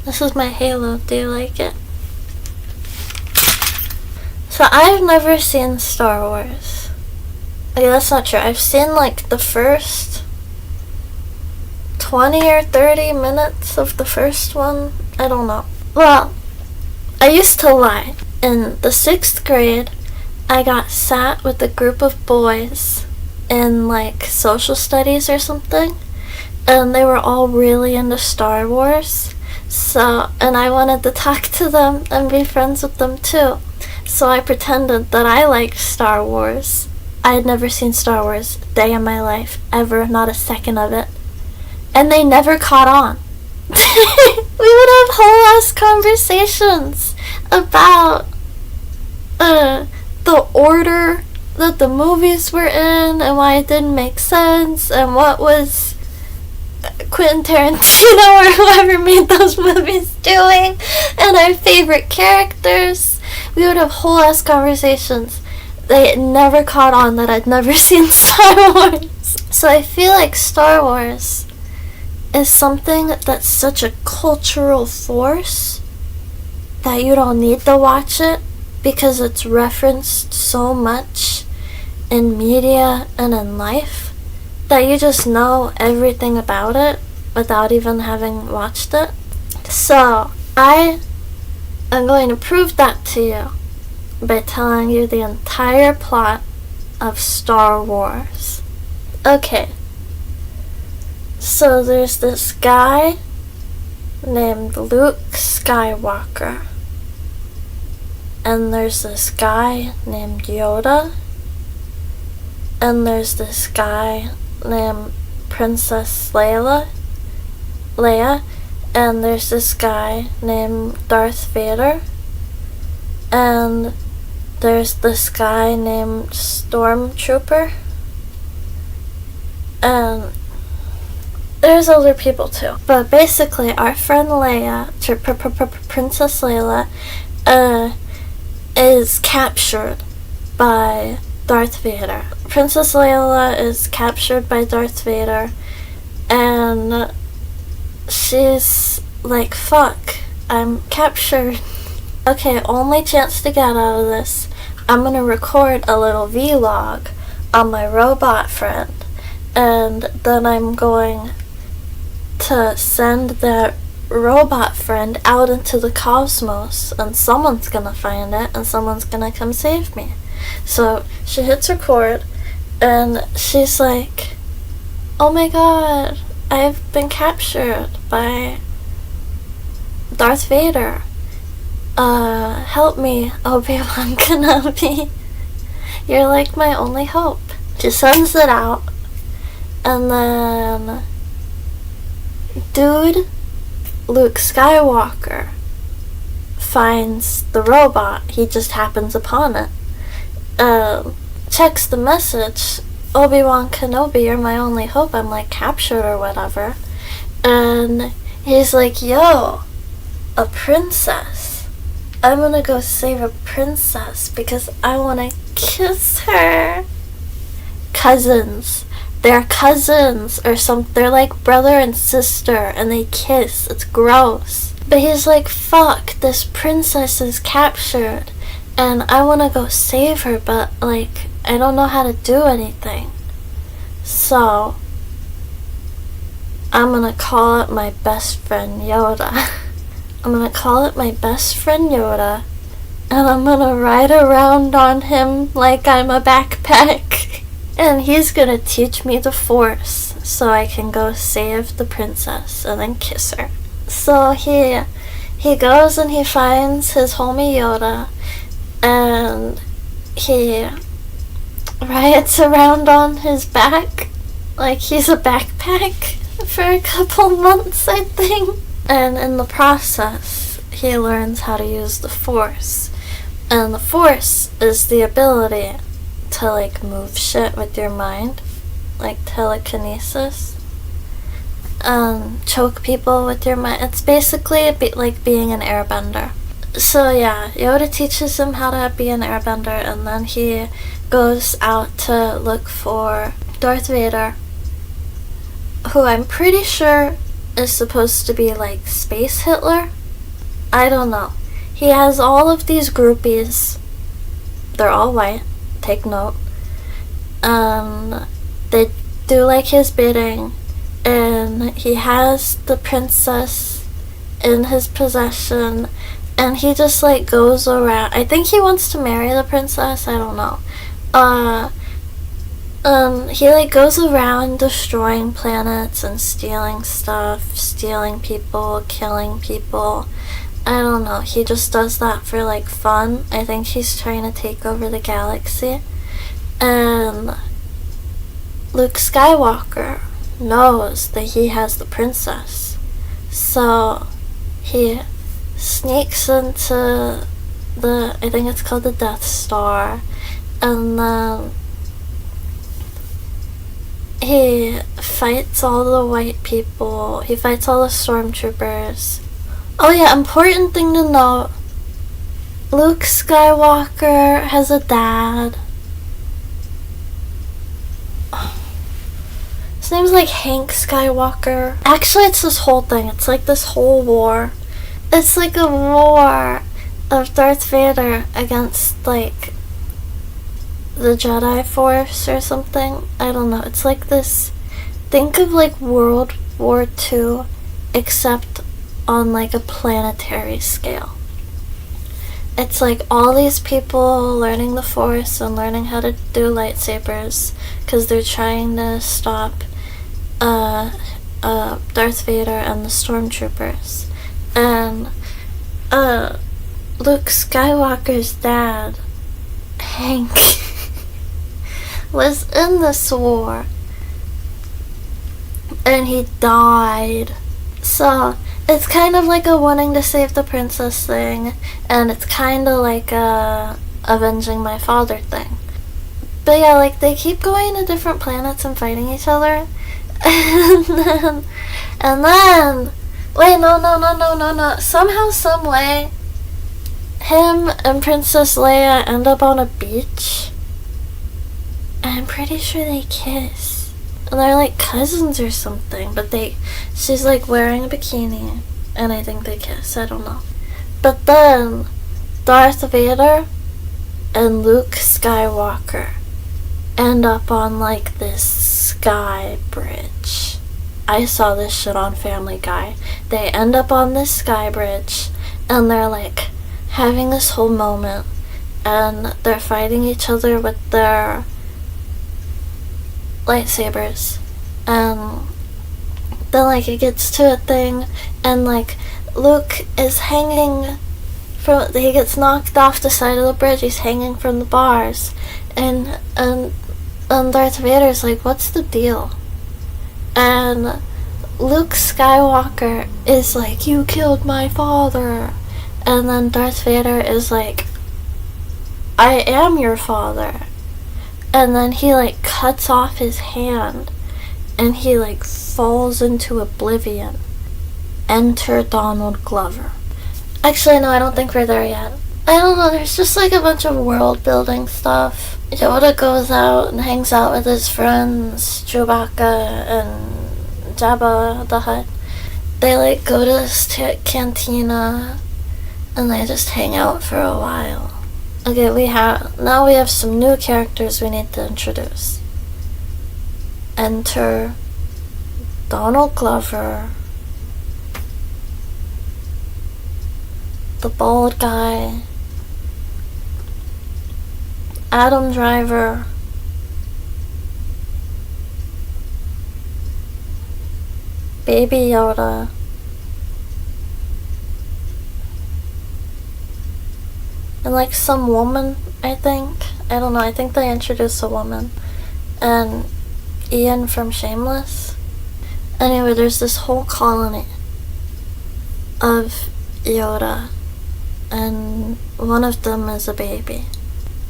This is my halo. Do you like it? So I've never seen Star Wars. Okay, that's not true. I've seen like the first 20 or 30 minutes of the first one. I don't know. Well, I used to lie. In the 6th grade, I got sat with a group of boys in like social studies or something, and they were all really into Star Wars. So, and I wanted to talk to them and be friends with them too. So I pretended that I liked Star Wars. I had never seen Star Wars a day in my life, ever, not a second of it. And they never caught on. We would have whole ass conversations about the order that the movies were in and why it didn't make sense and what was Quentin Tarantino or whoever made those movies doing and our favorite characters. We would have whole ass conversations. They never caught on that I'd never seen Star Wars. So I feel like Star Wars is something that's such a cultural force that you don't need to watch it because it's referenced so much in media and in life that you just know everything about it without even having watched it. So I am going to prove that to you by telling you the entire plot of Star Wars. Okay. So there's this guy named Luke Skywalker. And there's this guy named Yoda. And there's this guy named Princess Leia. And there's this guy named Darth Vader. And there's this guy named Stormtrooper. And there's other people too. But basically, our friend Leia, Princess Leia, is captured by Darth Vader. Princess Leia is captured by Darth Vader, and she's like, fuck, I'm captured. Okay, only chance to get out of this. I'm gonna record a little vlog on my robot friend, and then I'm going to send that robot friend out into the cosmos, and someone's gonna find it and someone's gonna come save me. So she hits record and she's like, oh my god, I've been captured by Darth Vader. Help me, Obi-Wan Kenobi. You're like my only hope. She sends it out, and then dude Luke Skywalker finds the robot. He just happens upon it. Checks the message, Obi-Wan Kenobi, you're my only hope. I'm like captured or whatever. And he's like, yo, a princess. I'm gonna go save a princess because I wanna kiss her. Cousins. They're cousins or something. They're like brother and sister and they kiss. It's gross. But he's like, fuck, this princess is captured and I want to go save her, but like I don't know how to do anything. So I'm gonna call it my best friend Yoda. I'm gonna call it my best friend Yoda, and I'm gonna ride around on him like I'm a backpack. And he's gonna teach me the Force so I can go save the princess and then kiss her. So he goes and he finds his homie Yoda, and he rides around on his back like he's a backpack for a couple months, I think. And in the process, he learns how to use the Force. And the Force is the ability to like move shit with your mind, like telekinesis, choke people with your mind. It's basically like being an airbender. So yeah, Yoda teaches him how to be an airbender, and then he goes out to look for Darth Vader, who I'm pretty sure is supposed to be like Space Hitler. I don't know. He has all of these groupies. They're all white. Take note. They do like his bidding, and he has the princess in his possession, and he just like goes around. I think he wants to marry the princess. I don't know. He like goes around destroying planets and stealing stuff, stealing people, killing people. I don't know. He just does that for like fun. I think he's trying to take over the galaxy. And Luke Skywalker knows that he has the princess. So he sneaks into I think it's called the Death Star, and then he fights all the white people. He fights all the stormtroopers. Oh yeah, important thing to note. Luke Skywalker has a dad. His name's like Hank Skywalker. Actually, it's this whole thing. It's like this whole war. It's like a war of Darth Vader against like the Jedi Force or something. I don't know. It's like this. Think of like World War II, except on like a planetary scale. It's like all these people learning the Force and learning how to do lightsabers because they're trying to stop Darth Vader and the stormtroopers. And Luke Skywalker's dad, Hank, was in this war, and he died. So it's kind of like a wanting to save the princess thing, and it's kind of like a avenging my father thing. But yeah, like they keep going to different planets and fighting each other, and then wait, no. Somehow, some way, him and Princess Leia end up on a beach. I'm pretty sure they kiss. And they're like cousins or something, but she's like wearing a bikini, and I think they kiss, I don't know. But then, Darth Vader and Luke Skywalker end up on like this sky bridge. I saw this shit on Family Guy. They end up on this sky bridge, and they're like having this whole moment, and they're fighting each other with their lightsabers, and then like it gets to a thing, and like Luke is hanging from, he gets knocked off the side of the bridge, he's hanging from the bars, and Darth Vader's like, what's the deal? And Luke Skywalker is like, you killed my father. And then Darth Vader is like, I am your father. And then he like cuts off his hand, and he like falls into oblivion. Enter Donald Glover. Actually, no, I don't think we're there yet. I don't know, there's just like a bunch of world building stuff. Yoda goes out and hangs out with his friends, Chewbacca and Jabba the Hutt. They like go to this cantina, and they just hang out for a while. Okay, now we have some new characters we need to introduce. Enter Donald Glover, the bald guy, Adam Driver, Baby Yoda, and like some woman, I think. I don't know, I think they introduced a woman. And Ian from Shameless. Anyway, there's this whole colony of Yoda, and one of them is a baby.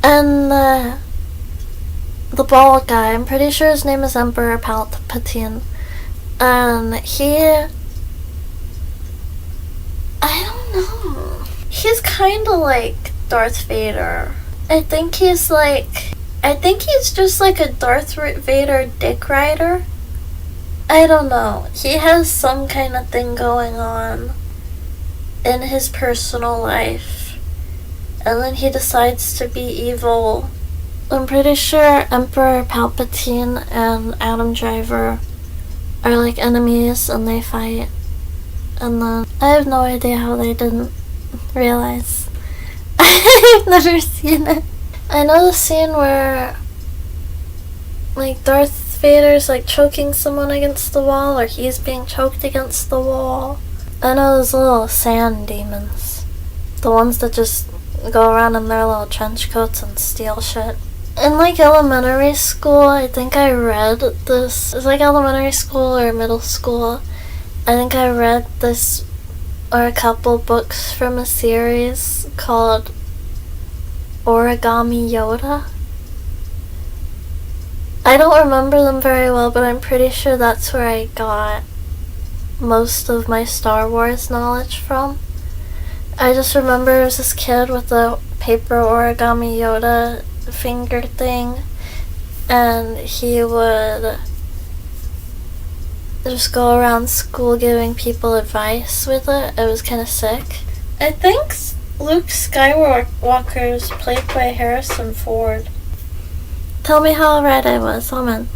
And the bald guy, I'm pretty sure his name is Emperor Palpatine, and I don't know, he's kind of like Darth Vader. I think he's just like a Darth Vader dick rider. I don't know. He has some kind of thing going on in his personal life, and then he decides to be evil. I'm pretty sure Emperor Palpatine and Adam Driver are like enemies and they fight. And then I have no idea how they didn't realize. I've never seen it. I know the scene where like Darth Vader's like choking someone against the wall, or he's being choked against the wall. I know those little sand demons. The ones that just go around in their little trench coats and steal shit. In like elementary school, I think I read this. It's like elementary school or middle school. I think I read this or a couple books from a series called Origami Yoda. I don't remember them very well, but I'm pretty sure that's where I got most of my Star Wars knowledge from. I just remember there was this kid with a paper origami Yoda finger thing, and he would just go around school giving people advice with it. It was kind of sick. I think Luke Skywalker is played by Harrison Ford. Tell me how right I was, comment.